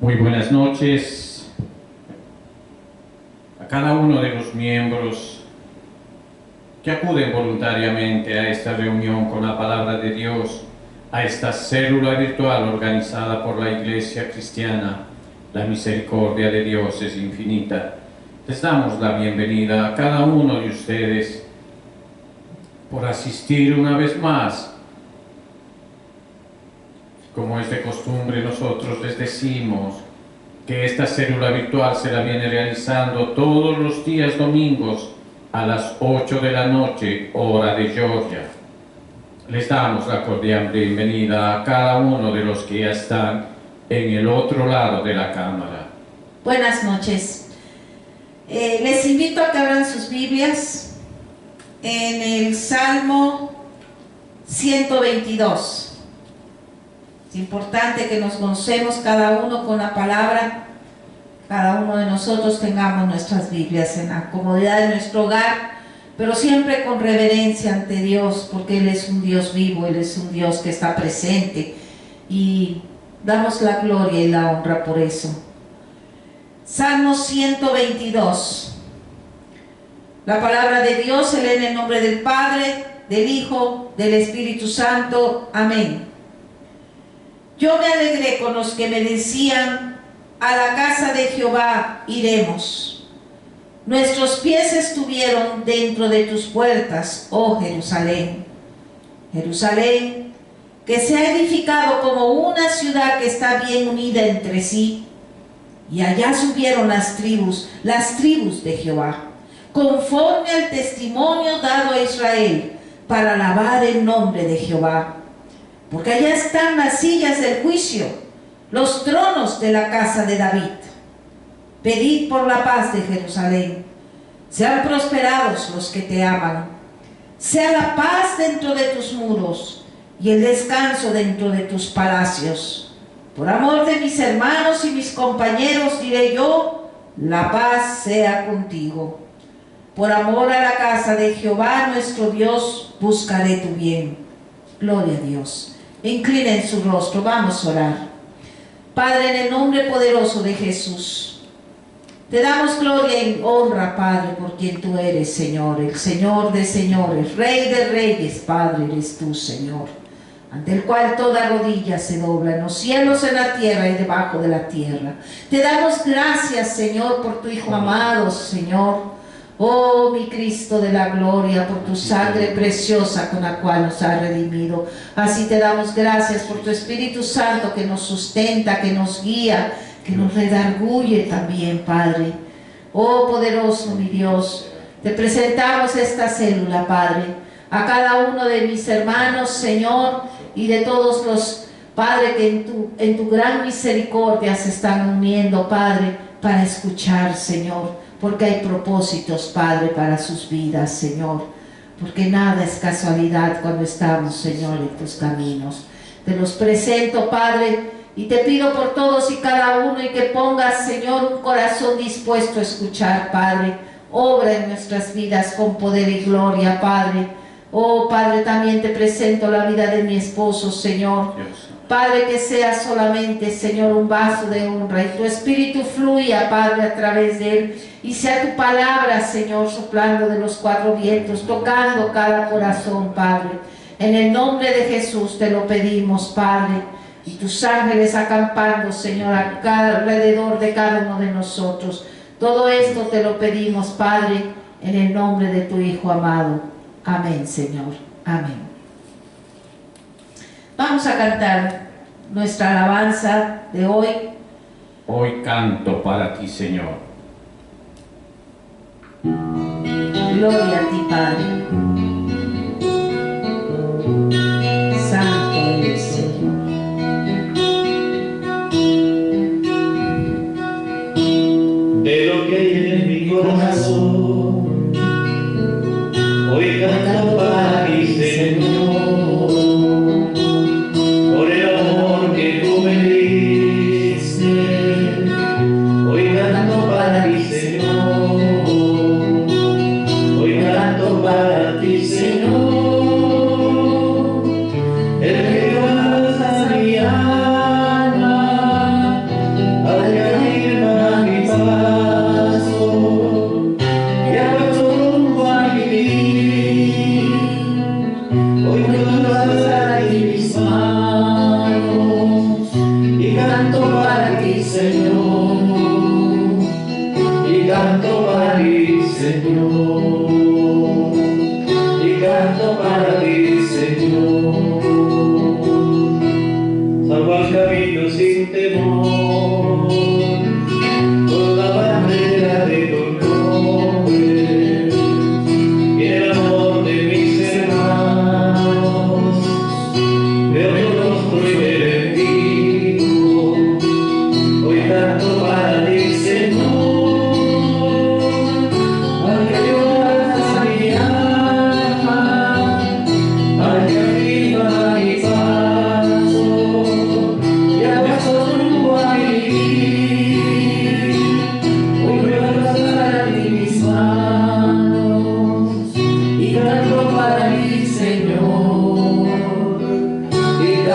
Muy buenas noches a cada uno de los miembros que acuden voluntariamente a esta reunión con la palabra de Dios, a esta célula virtual organizada por la Iglesia Cristiana. La misericordia de Dios es infinita. Les damos la bienvenida a cada uno de ustedes por asistir una vez más. Como es de costumbre, nosotros les decimos que esta célula virtual se la viene realizando todos los días domingos a las 8 de la noche, hora de Georgia. Les damos la cordial bienvenida a cada uno de los que ya están en el otro lado de la cámara. Buenas noches. Les invito a que abran sus Biblias en el Salmo 122. Es importante que nos gocemos cada uno con la palabra. Cada uno de nosotros tengamos nuestras Biblias en la comodidad de nuestro hogar, pero siempre con reverencia ante Dios, porque Él es un Dios vivo, Él es un Dios que está presente, y damos la gloria y la honra por eso. Salmo 122. La palabra de Dios se lee en el nombre del Padre, del Hijo, del Espíritu Santo. Amén. Yo me alegré con los que me decían: a la casa de Jehová iremos. Nuestros pies estuvieron dentro de tus puertas, oh Jerusalén. Jerusalén, que se ha edificado como una ciudad que está bien unida entre sí. Y allá subieron las tribus de Jehová, conforme al testimonio dado a Israel, para alabar el nombre de Jehová. Porque allá están las sillas del juicio, los tronos de la casa de David. Pedid por la paz de Jerusalén. Sean prosperados los que te aman. Sea la paz dentro de tus muros y el descanso dentro de tus palacios. Por amor de mis hermanos y mis compañeros diré yo: la paz sea contigo. Por amor a la casa de Jehová nuestro Dios buscaré tu bien. Gloria a Dios. Inclinen su rostro, vamos a orar. Padre, en el nombre poderoso de Jesús, te damos gloria y honra, Padre, por quien tú eres, Señor, el Señor de señores, Rey de reyes, Padre, eres tú, Señor, ante el cual toda rodilla se dobla, en los cielos, en la tierra y debajo de la tierra. Te damos gracias, Señor, por tu Hijo amado, Señor. Oh, mi Cristo de la gloria, por tu sangre preciosa con la cual nos has redimido. Así te damos gracias por tu Espíritu Santo que nos sustenta, que nos guía, que nos redarguye también, Padre. Oh, poderoso mi Dios, te presentamos esta célula, Padre, a cada uno de mis hermanos, Señor, y de todos los, Padre, que en tu gran misericordia se están uniendo, Padre, para escuchar, Señor. Porque hay propósitos, Padre, para sus vidas, Señor. Porque nada es casualidad cuando estamos, Señor, en tus caminos. Te los presento, Padre, y te pido por todos y cada uno, y que pongas, Señor, un corazón dispuesto a escuchar, Padre. Obra en nuestras vidas con poder y gloria, Padre. Oh, Padre, también te presento la vida de mi esposo, Señor. Padre, que sea solamente, Señor, un vaso de honra, y tu Espíritu fluya, Padre, a través de él, y sea tu palabra, Señor, soplando de los cuatro vientos, tocando cada corazón, Padre. En el nombre de Jesús te lo pedimos, Padre, y tus ángeles acampando, Señor, alrededor de cada uno de nosotros. Todo esto te lo pedimos, Padre, en el nombre de tu Hijo amado. Amén, Señor. Amén. Vamos a cantar nuestra alabanza de hoy. Hoy canto para ti, Señor. Gloria a ti, Padre. Santo eres, Señor. De lo que hay en mi corazón, hoy canto para ti, Señor. Para ti,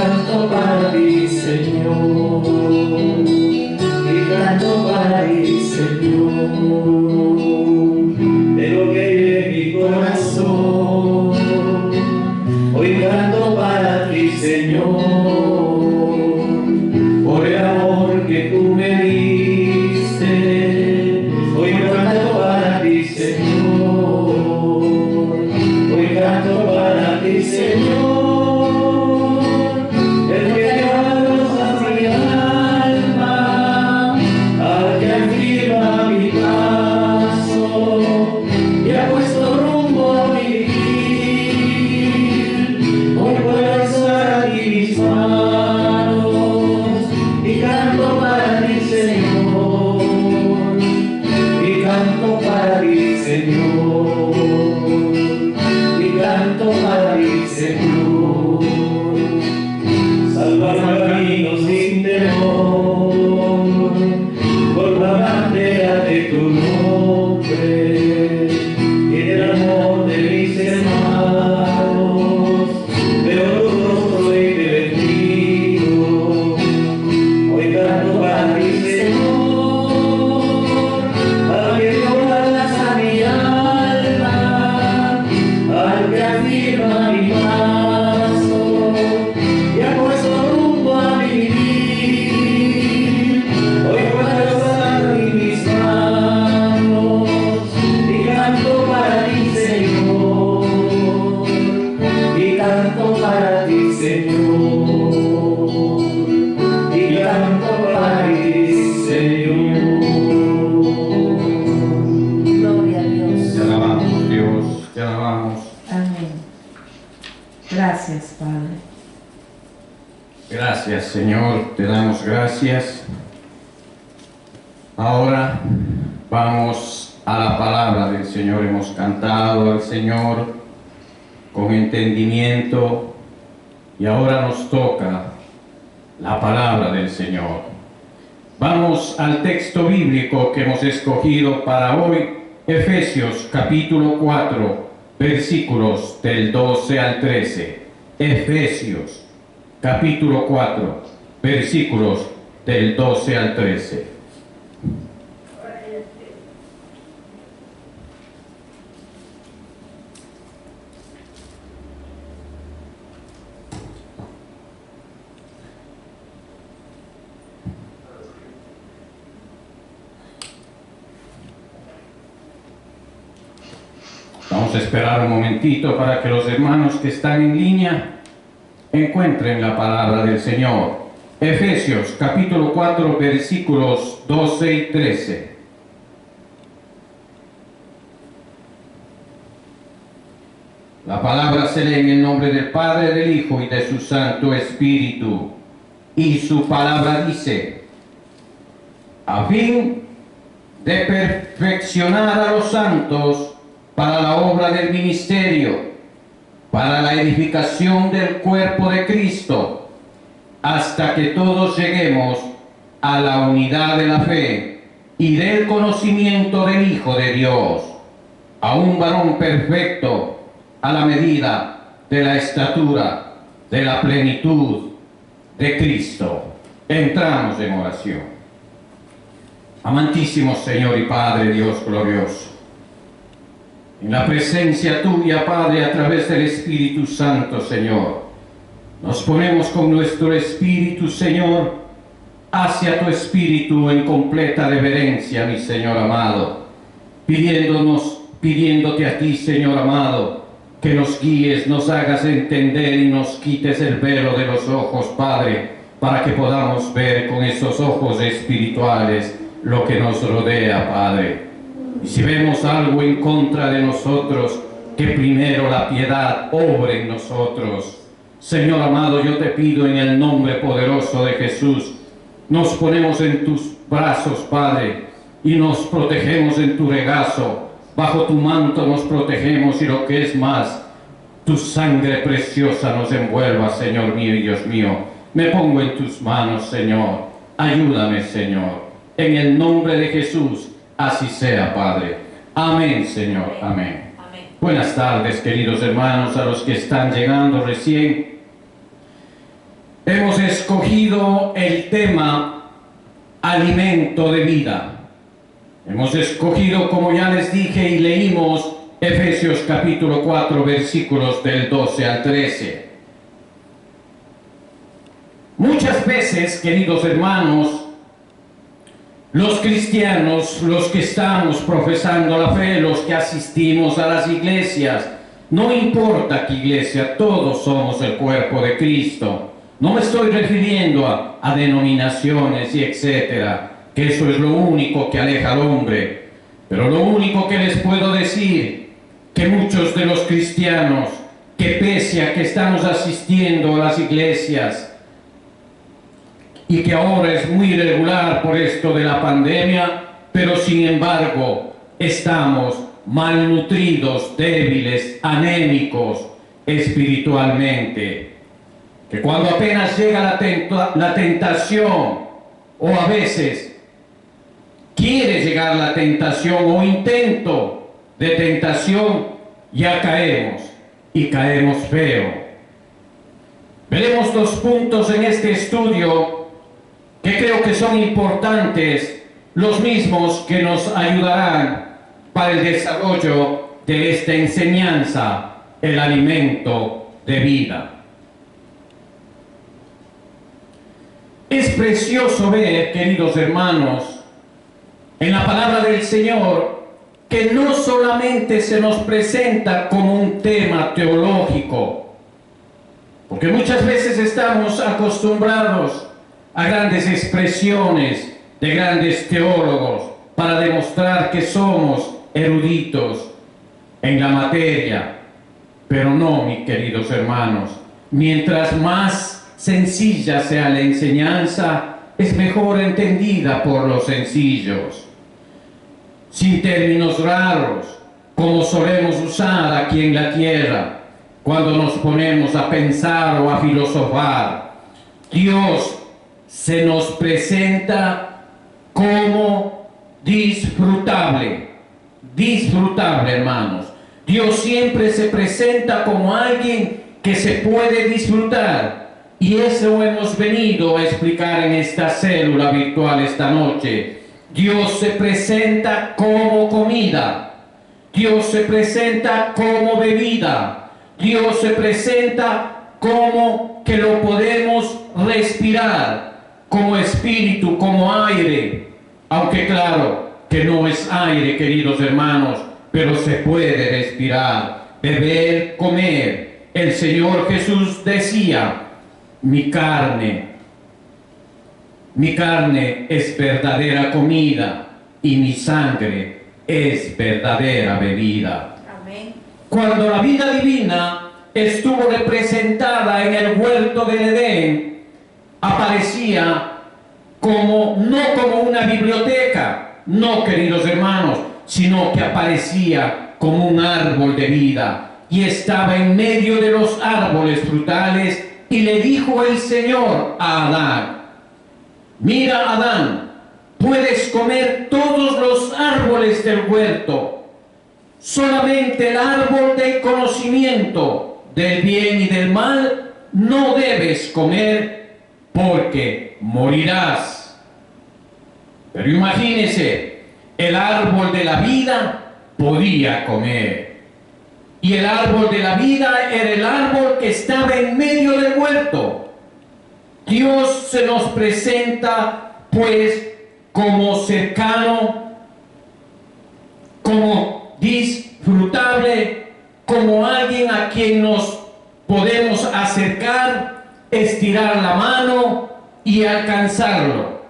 canto para ti, Señor, y canto para ti, Señor, de lo que hay en mi corazón. Hoy canto para ti, Señor, por el amor que tú me diste. Hoy canto para ti, Señor, hoy canto para ti, Señor. Gracias, Padre. Gracias, Señor, te damos gracias. Ahora vamos a la palabra del Señor. Hemos cantado al Señor con entendimiento y ahora nos toca la palabra del Señor. Vamos al texto bíblico que hemos escogido para hoy, Efesios capítulo 4, versículos del 12 al 13. Efesios capítulo 4, versículos del 12 al 13. Vamos a esperar un momentito para que los hermanos que están en línea encuentren la palabra del Señor. Efesios capítulo 4 versículos 12 y 13. La palabra se lee en el nombre del Padre, del Hijo y de su Santo Espíritu. Y su palabra dice: a fin de perfeccionar a los santos para la obra del ministerio, para la edificación del cuerpo de Cristo, hasta que todos lleguemos a la unidad de la fe y del conocimiento del Hijo de Dios, a un varón perfecto, a la medida de la estatura de la plenitud de Cristo. Entramos en oración. Amantísimo Señor y Padre Dios glorioso, en la presencia tuya, Padre, a través del Espíritu Santo, Señor, nos ponemos con nuestro espíritu, Señor, hacia tu Espíritu en completa reverencia, mi Señor amado, pidiéndote a ti, Señor amado, que nos guíes, nos hagas entender y nos quites el velo de los ojos, Padre, para que podamos ver con esos ojos espirituales lo que nos rodea, Padre. Y si vemos algo en contra de nosotros, que primero la piedad obre en nosotros. Señor amado, yo te pido en el nombre poderoso de Jesús, nos ponemos en tus brazos, Padre, y nos protegemos en tu regazo. Bajo tu manto nos protegemos y lo que es más, tu sangre preciosa nos envuelva, Señor mío y Dios mío. Me pongo en tus manos, Señor. Ayúdame, Señor. En el nombre de Jesús. Así sea, Padre. Amén, Señor. Amén. Amén. Buenas tardes, queridos hermanos, a los que están llegando recién. hemos escogido el tema alimento de vida. Hemos escogido, como ya les dije y leímos, Efesios capítulo 4, versículos del 12 al 13. Muchas veces, queridos hermanos, los cristianos, los que estamos profesando la fe, los que asistimos a las iglesias, no importa qué iglesia, todos somos el cuerpo de Cristo. No me estoy refiriendo a denominaciones y etcétera, que eso es lo único que aleja al hombre. Pero lo único que les puedo decir, que muchos de los cristianos, que pese a que estamos asistiendo a las iglesias, y que ahora es muy irregular por esto de la pandemia, pero sin embargo estamos malnutridos, débiles, anémicos espiritualmente, que cuando apenas llega la tentación, o a veces quiere llegar la tentación o intento de tentación, ya caemos, y caemos feo. Veremos dos puntos en este estudio que creo que son importantes, los mismos que nos ayudarán para el desarrollo de esta enseñanza, el alimento de vida. Es precioso ver, queridos hermanos, en la palabra del Señor, que no solamente se nos presenta como un tema teológico, porque muchas veces estamos acostumbrados a grandes expresiones de grandes teólogos para demostrar que somos eruditos en la materia. Pero no, mis queridos hermanos, mientras más sencilla sea la enseñanza, es mejor entendida por los sencillos, sin términos raros, como solemos usar aquí en la tierra, cuando nos ponemos a pensar o a filosofar. Dios se nos presenta como disfrutable, hermanos. Dios siempre se presenta como alguien que se puede disfrutar, y eso hemos venido a explicar en esta célula virtual esta noche. Dios se presenta como comida, Dios se presenta como bebida, Dios se presenta como que lo podemos respirar, como espíritu, como aire, aunque claro que no es aire, queridos hermanos, pero se puede respirar, beber, comer. El Señor Jesús decía: mi carne es verdadera comida y mi sangre es verdadera bebida. Amén. Cuando la vida divina estuvo representada en el huerto del Edén, aparecía no como una biblioteca, no, queridos hermanos, sino que aparecía como un árbol de vida, y estaba en medio de los árboles frutales, y le dijo el Señor a Adán: mira, Adán, puedes comer todos los árboles del huerto, solamente el árbol del conocimiento del bien y del mal no debes comer, porque morirás. Pero imagínese, el árbol de la vida podía comer, y el árbol de la vida era el árbol que estaba en medio del huerto. Dios se nos presenta pues como cercano, como disfrutable, como alguien a quien nos podemos acercar, estirar la mano y alcanzarlo,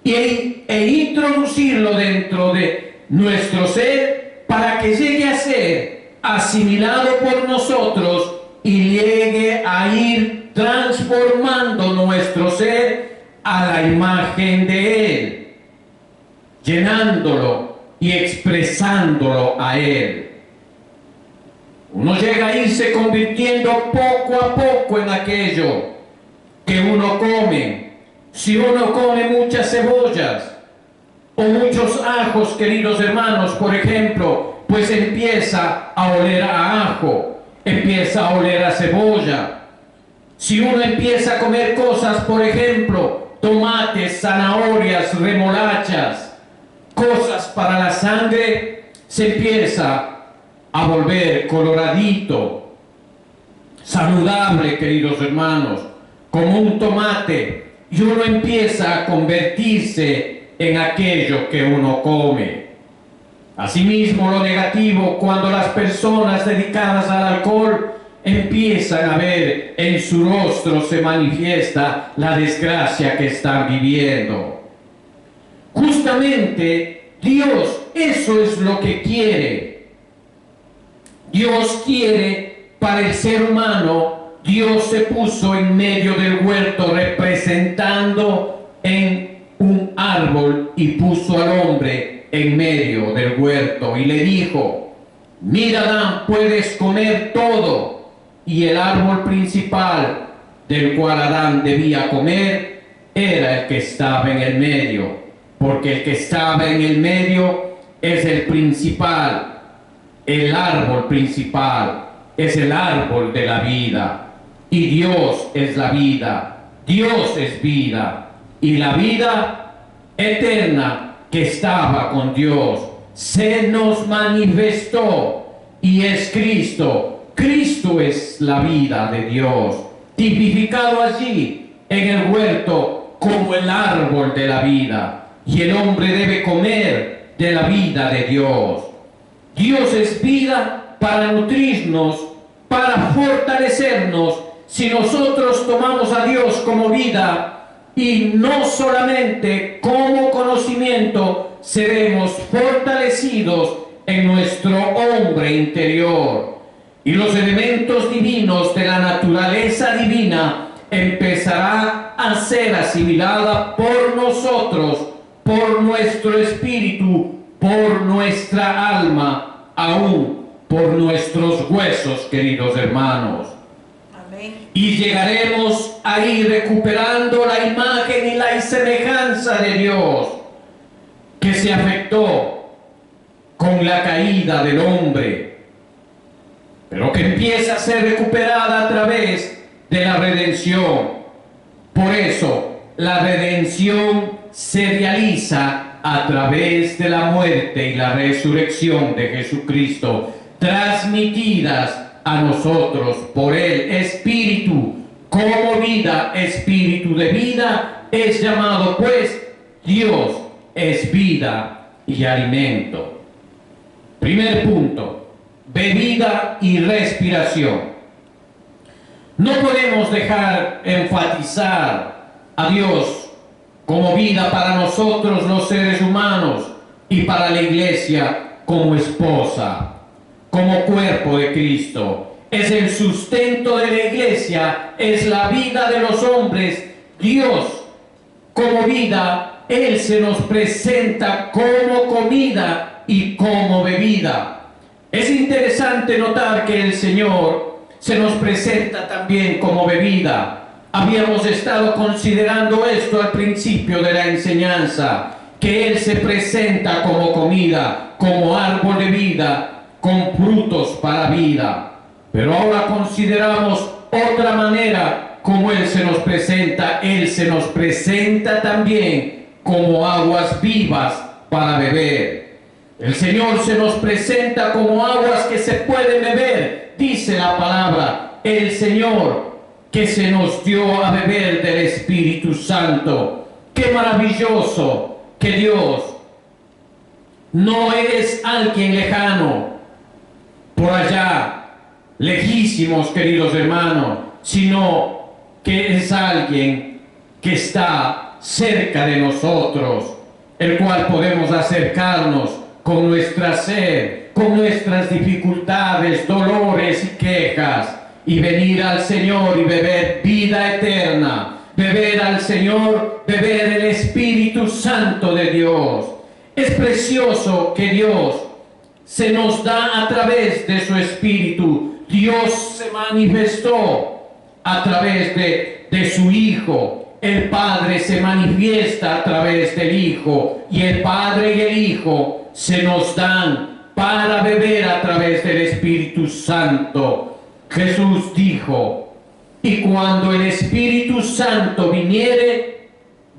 e introducirlo dentro de nuestro ser, para que llegue a ser asimilado por nosotros y llegue a ir transformando nuestro ser a la imagen de Él, llenándolo y expresándolo a Él. Uno llega a irse convirtiendo poco a poco en aquello que uno come. Si uno come muchas cebollas o muchos ajos, queridos hermanos, por ejemplo, pues empieza a oler a ajo, empieza a oler a cebolla. Si uno empieza a comer cosas, por ejemplo, tomates, zanahorias, remolachas, cosas para la sangre, se empieza a volver coloradito, saludable, queridos hermanos, como un tomate, y uno empieza a convertirse en aquello que uno come. Asimismo, lo negativo, cuando las personas dedicadas al alcohol empiezan a ver en su rostro, se manifiesta la desgracia que están viviendo. Justamente Dios eso es lo que quiere. Dios quiere para el ser humano. Dios se puso en medio del huerto representando en un árbol y puso al hombre en medio del huerto y le dijo: mira, Adán, puedes comer todo. Y el árbol principal del cual Adán debía comer era el que estaba en el medio, porque el que estaba en el medio es el principal, el árbol principal es el árbol de la vida. Y Dios es la vida, Dios es vida, y la vida eterna que estaba con Dios se nos manifestó y es Cristo. Cristo es la vida de Dios, tipificado allí en el huerto como el árbol de la vida, y el hombre debe comer de la vida de Dios. Dios es vida para nutrirnos, para fortalecernos. Si nosotros tomamos a Dios como vida y no solamente como conocimiento, seremos fortalecidos en nuestro hombre interior. Y los elementos divinos de la naturaleza divina empezará a ser asimilada por nosotros, por nuestro espíritu, por nuestra alma, aún por nuestros huesos, queridos hermanos. Amén. Y llegaremos a ir recuperando la imagen y la semejanza de Dios, que se afectó con la caída del hombre, pero que empieza a ser recuperada a través de la redención. Por eso, la redención se realiza a través de la muerte y la resurrección de Jesucristo, transmitidas a nosotros por el Espíritu, como vida, espíritu de vida, es llamado pues Dios es vida y alimento. Primer punto: bebida y respiración. No podemos dejar enfatizar a Dios como vida para nosotros los seres humanos y para la iglesia como esposa, como cuerpo de Cristo. Es el sustento de la iglesia, es la vida de los hombres. Dios como vida, Él se nos presenta como comida y como bebida. Es interesante notar que el Señor se nos presenta también como bebida. Habíamos estado considerando esto al principio de la enseñanza, que Él se presenta como comida, como árbol de vida, con frutos para vida. Pero ahora consideramos otra manera como Él se nos presenta. Él se nos presenta también como aguas vivas para beber. El Señor se nos presenta como aguas que se pueden beber, dice la palabra. El Señor que se nos dio a beber del Espíritu Santo. ¡Qué maravilloso que Dios no es alguien lejano, por allá, lejísimos, queridos hermanos, sino que es alguien que está cerca de nosotros, el cual podemos acercarnos con nuestra sed, con nuestras dificultades, dolores y quejas, y venir al Señor y beber vida eterna, beber al Señor, beber el Espíritu Santo de Dios. Es precioso que Dios se nos da a través de su Espíritu. Dios se manifestó a través de su Hijo. El Padre se manifiesta a través del Hijo, y el Padre y el Hijo se nos dan para beber a través del Espíritu Santo. Jesús dijo: Y cuando el Espíritu Santo viniere,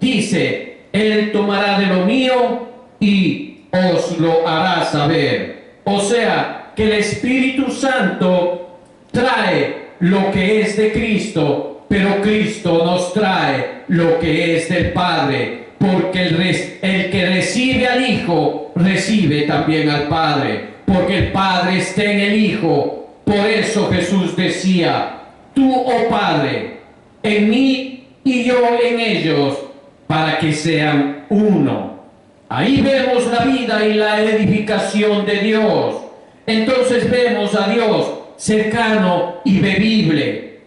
dice, Él tomará de lo mío y os lo hará saber. O sea, que el Espíritu Santo trae lo que es de Cristo, pero Cristo nos trae lo que es del Padre, porque el que recibe al Hijo, recibe también al Padre, porque el Padre está en el Hijo. Por eso Jesús decía, tú, oh Padre, en mí y yo en ellos, para que sean uno. Ahí vemos la vida y la edificación de Dios. Entonces vemos a Dios cercano y bebible.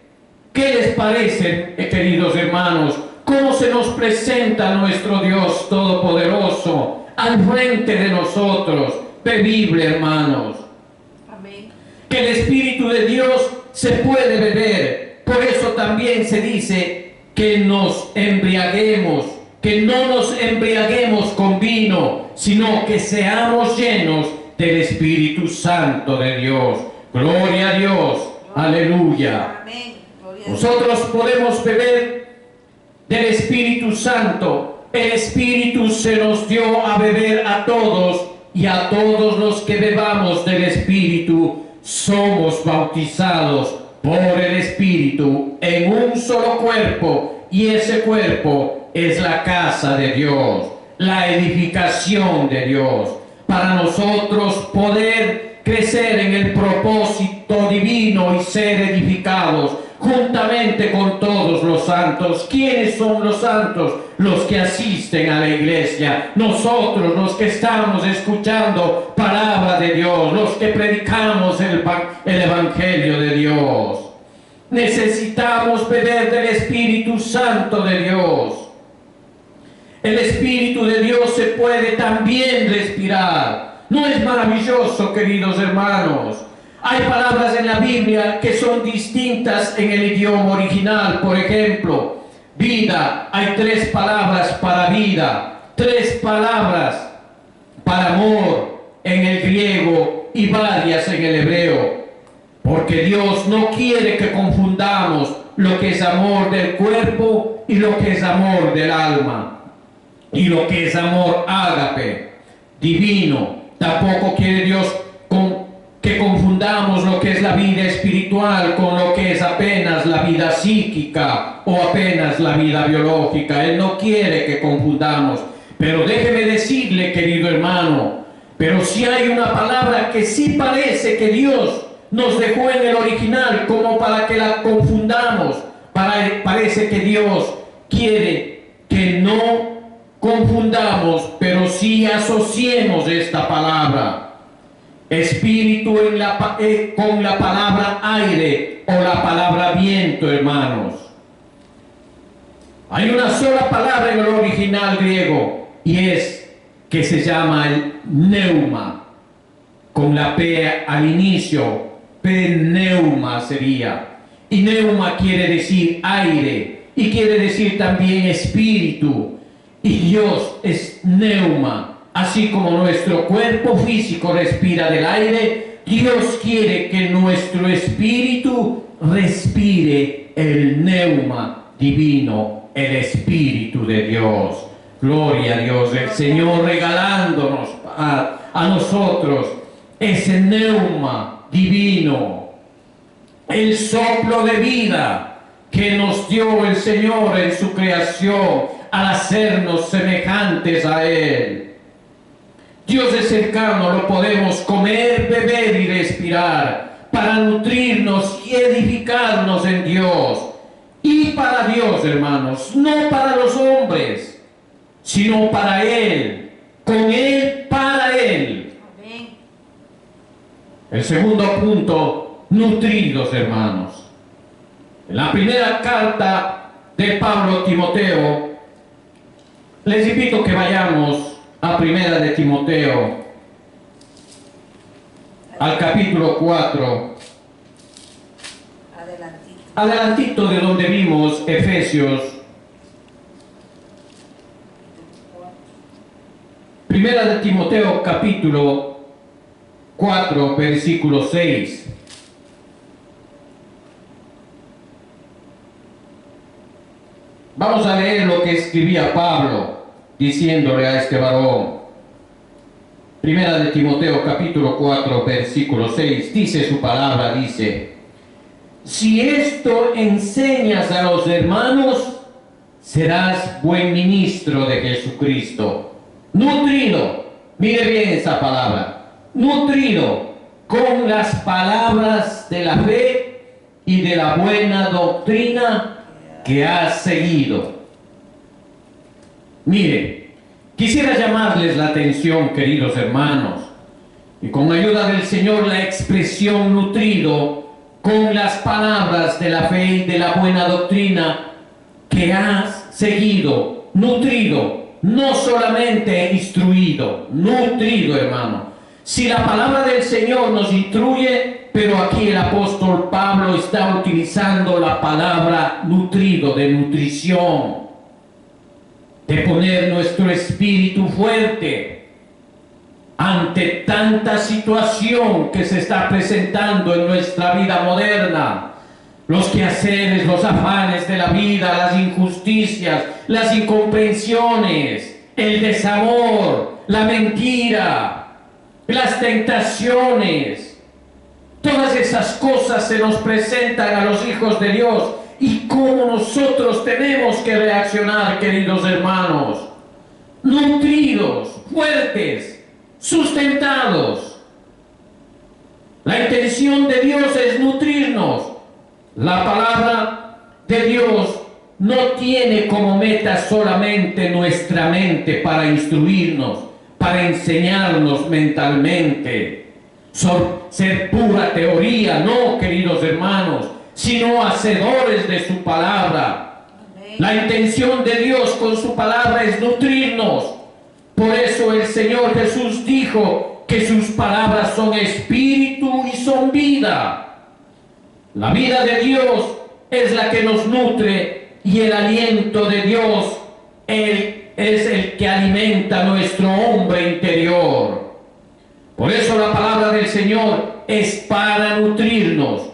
¿Qué les parece, queridos hermanos? ¿Cómo se nos presenta nuestro Dios Todopoderoso al frente de nosotros? Bebible, hermanos. Amén. Que el Espíritu de Dios se puede beber. Por eso también se dice que nos embriaguemos, que no nos embriaguemos con vino, sino que seamos llenos del Espíritu Santo de Dios. Gloria a Dios. Aleluya. Amén. Gloria a Dios. Nosotros podemos beber del Espíritu Santo. El Espíritu se nos dio a beber a todos, y a todos los que bebamos del Espíritu somos bautizados por el Espíritu en un solo cuerpo, y ese cuerpo es la casa de Dios, la edificación de Dios, para nosotros poder crecer en el propósito divino y ser edificados juntamente con todos los santos. ¿Quiénes son los santos? Los que asisten a la iglesia, nosotros los que estamos escuchando palabra de Dios, los que predicamos el Evangelio de Dios. Necesitamos beber del Espíritu Santo de Dios. El Espíritu de Dios se puede también respirar. ¿No es maravilloso, queridos hermanos? Hay palabras en la Biblia que son distintas en el idioma original. Por ejemplo, vida. Hay 3 palabras para vida, 3 palabras para amor en el griego y varias en el hebreo. Porque Dios no quiere que confundamos lo que es amor del cuerpo y lo que es amor del alma. Y lo que es amor ágape, divino. Tampoco quiere Dios que confundamos lo que es la vida espiritual con lo que es apenas la vida psíquica o apenas la vida biológica. Él no quiere que confundamos. Pero déjeme decirle, querido hermano, pero si hay una palabra que sí parece que Dios nos dejó en el original como para que la confundamos. Parece que Dios quiere que no confundamos, pero sí asociemos esta palabra espíritu con la palabra aire o la palabra viento, hermanos. Hay una sola palabra en el original griego, y es que se llama el pneuma, con la P al inicio. Pneuma sería, y neuma quiere decir aire, y quiere decir también espíritu, y Dios es neuma. Así como nuestro cuerpo físico respira del aire, Dios quiere que nuestro espíritu respire el neuma divino, el Espíritu de Dios. Gloria a Dios, el Señor regalándonos a nosotros ese neuma divino, el soplo de vida que nos dio el Señor en su creación al hacernos semejantes a Él. Dios es cercano, lo podemos comer, beber y respirar para nutrirnos y edificarnos en Dios. Y para Dios, hermanos, no para los hombres, sino para Él, con Él, para Él. Amén. El segundo punto, nutridos, hermanos. En la primera carta de Pablo a Timoteo, les invito que vayamos a primera de Timoteo, al capítulo 4, adelantito de donde vimos Efesios. Primera de Timoteo, capítulo 4, versículo 6. Vamos a leer lo que escribía Pablo diciéndole a este varón. Primera de Timoteo capítulo 4 versículo 6, dice su palabra, dice: si esto enseñas a los hermanos, serás buen ministro de Jesucristo, nutrido, mire bien esa palabra, nutrido con las palabras de la fe y de la buena doctrina que has seguido. Mire, quisiera llamarles la atención, queridos hermanos, y con ayuda del Señor la expresión nutrido con las palabras de la fe y de la buena doctrina que has seguido, nutrido, no solamente instruido, nutrido, hermano. Si la palabra del Señor nos instruye, pero aquí el apóstol Pablo está utilizando la palabra nutrido, de nutrición, de poner nuestro espíritu fuerte ante tanta situación que se está presentando en nuestra vida moderna. Los quehaceres, los afanes de la vida, las injusticias, las incomprensiones, el desamor, la mentira, las tentaciones, todas esas cosas se nos presentan a los hijos de Dios. ¿Y cómo nosotros tenemos que reaccionar, queridos hermanos? Nutridos, fuertes, sustentados. La intención de Dios es nutrirnos. La palabra de Dios no tiene como meta solamente nuestra mente para instruirnos, para enseñarnos mentalmente, ser pura teoría, no, queridos hermanos, sino hacedores de su palabra. La intención de Dios con su palabra es nutrirnos. Por eso el Señor Jesús dijo que sus palabras son espíritu y son vida. La vida de Dios es la que nos nutre y el aliento de Dios es el que alimenta nuestro hombre interior. Por eso la palabra del Señor es para nutrirnos.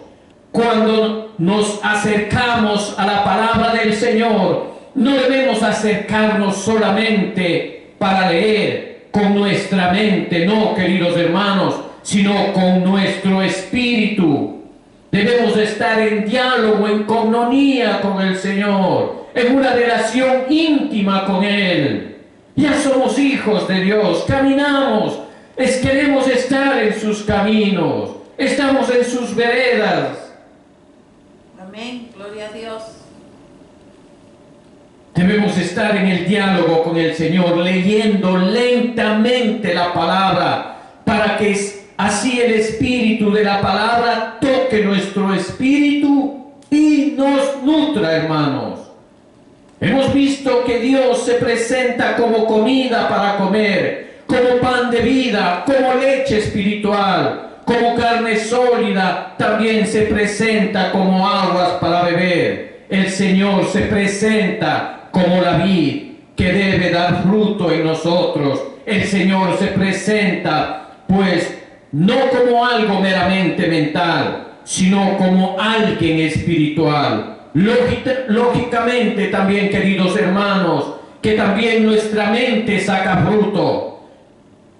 Cuando nos acercamos a la palabra del Señor, no debemos acercarnos solamente para leer con nuestra mente, no, queridos hermanos, sino con nuestro espíritu. Debemos estar en diálogo, en comunión con el Señor, en una relación íntima con Él. Ya somos hijos de Dios, caminamos, queremos estar en sus caminos, estamos en sus veredas. Amén, gloria a Dios. Debemos estar en el diálogo con el Señor, leyendo lentamente la palabra, para que así el espíritu de la palabra toque nuestro espíritu y nos nutra, hermanos. Hemos visto que Dios se presenta como comida para comer, como pan de vida, como leche espiritual, como carne sólida, también se presenta como aguas para beber. El Señor se presenta como la vid que debe dar fruto en nosotros. El Señor se presenta, pues, no como algo meramente mental, sino como alguien espiritual. Lógicamente también, queridos hermanos, que también nuestra mente saca fruto.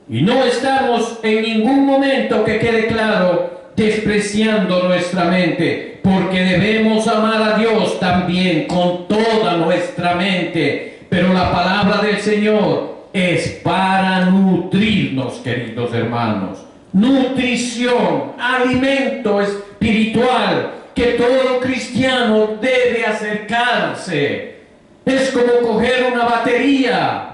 Y no estamos en ningún momento, que quede claro, despreciando nuestra mente, porque debemos amar a Dios también con toda nuestra mente. Pero la palabra del Señor es para nutrirnos, queridos hermanos. Nutrición, alimento espiritual que todo cristiano debe acercarse. Es como coger una batería.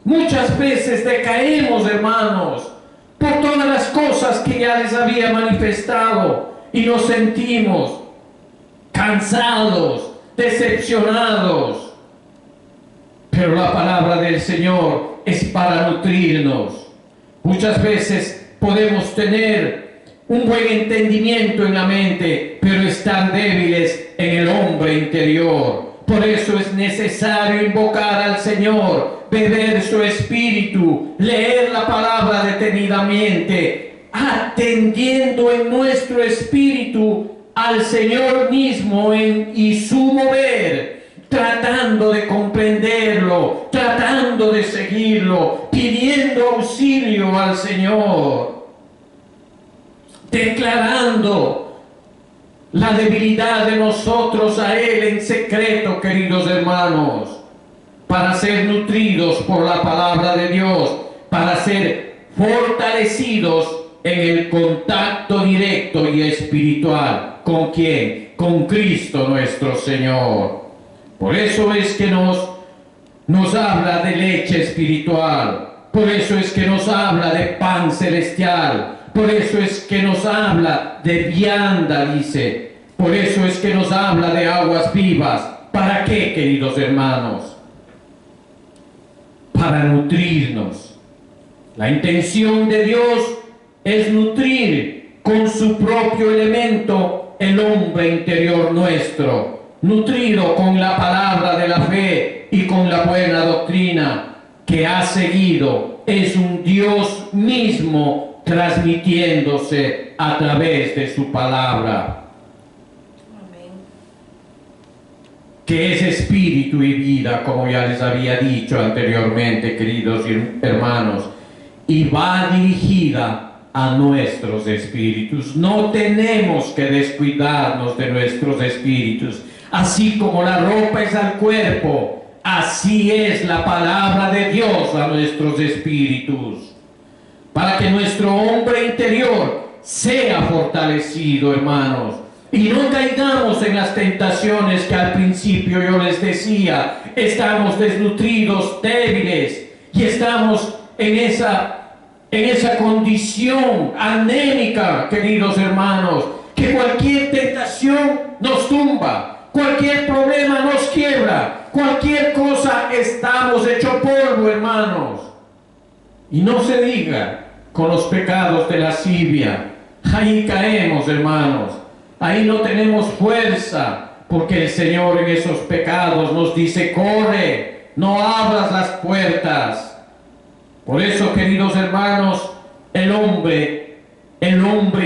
Muchas veces decaemos, hermanos, por todas las cosas que ya les había manifestado, y nos sentimos cansados, decepcionados. Pero la palabra del Señor es para nutrirnos. Muchas veces podemos tener un buen entendimiento en la mente, pero estar débiles en el hombre interior. Por eso es necesario invocar al Señor, beber su espíritu, leer la palabra detenidamente, atendiendo en nuestro espíritu al Señor mismo y su mover, tratando tratando de comprenderlo, tratando de seguirlo, pidiendo auxilio al Señor, declarando la debilidad de nosotros a Él en secreto, queridos hermanos, para ser nutridos por la palabra de Dios, para ser fortalecidos en el contacto directo y espiritual. ¿Con quién? Con Cristo nuestro Señor. Por eso es que nos habla de leche espiritual, por eso es que nos habla de pan celestial, por eso es que nos habla de vianda, dice, por eso es que nos habla de aguas vivas. ¿Para qué, queridos hermanos? Para nutrirnos. La intención de Dios es nutrir con su propio elemento el hombre interior nuestro, nutrido con la palabra de la fe y con la buena doctrina que ha seguido. Es un Dios mismo transmitiéndose a través de su palabra, que es espíritu y vida, como ya les había dicho anteriormente, queridos hermanos, y va dirigida a nuestros espíritus. No tenemos que descuidarnos de nuestros espíritus. Así como la ropa es al cuerpo, así es la palabra de Dios a nuestros espíritus, para que nuestro hombre interior sea fortalecido, hermanos, y no caigamos en las tentaciones que al principio yo les decía. Estamos desnutridos, débiles, y estamos en esa condición anémica, queridos hermanos, que cualquier tentación nos tumba, cualquier problema nos quiebra, cualquier cosa estamos hecho polvo, hermanos. Y no se diga con los pecados de lascivia. Ahí caemos, hermanos, ahí no tenemos fuerza, porque el Señor en esos pecados nos dice: corre, no abras las puertas. Por eso, queridos hermanos, el hombre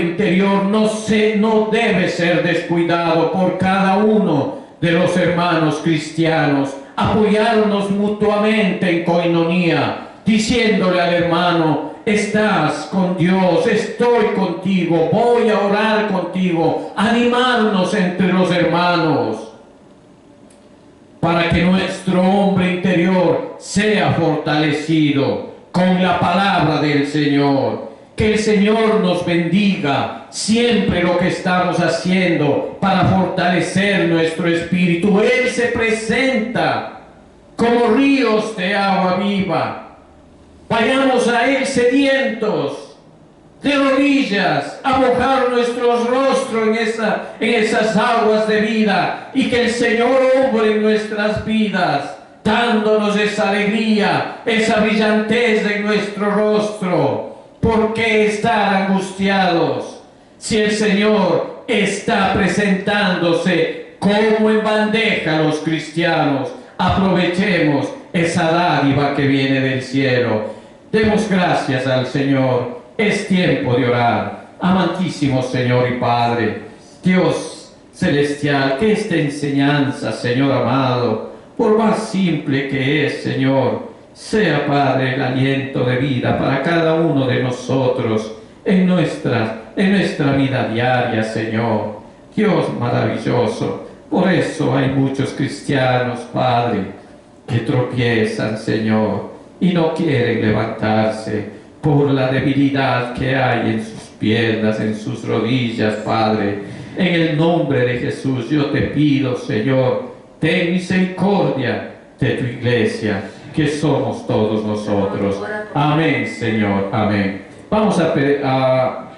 interior no debe ser descuidado por cada uno de los hermanos cristianos. Apoyarnos mutuamente en coinonía, diciéndole al hermano: estás con Dios, estoy contigo, voy a orar contigo. Animarnos entre los hermanos, para que nuestro hombre interior sea fortalecido con la palabra del Señor. Que el Señor nos bendiga siempre lo que estamos haciendo para fortalecer nuestro espíritu. Él se presenta como ríos de agua viva. Vayamos a Él sedientos, de rodillas, a mojar nuestros rostros en esas aguas de vida, y que el Señor obre en nuestras vidas, dándonos esa alegría, esa brillantez en nuestro rostro. ¿Por qué estar angustiados si el Señor está presentándose como en bandeja a los cristianos? Aprovechemos esa dádiva que viene del cielo. Demos gracias al Señor. Es tiempo de orar. Amantísimo Señor y Padre, Dios celestial, que esta enseñanza, Señor amado, por más simple que es, Señor, sea, Padre, el aliento de vida para cada uno de nosotros en nuestra vida diaria, Señor. Dios maravilloso. Por eso hay muchos cristianos, Padre, que tropiezan, Señor, y no quieren levantarse por la debilidad que hay en sus piernas, en sus rodillas, Padre. En el nombre de Jesús yo te pido, Señor, ten misericordia de tu iglesia, que somos todos nosotros. Amén, Señor, amén. Vamos a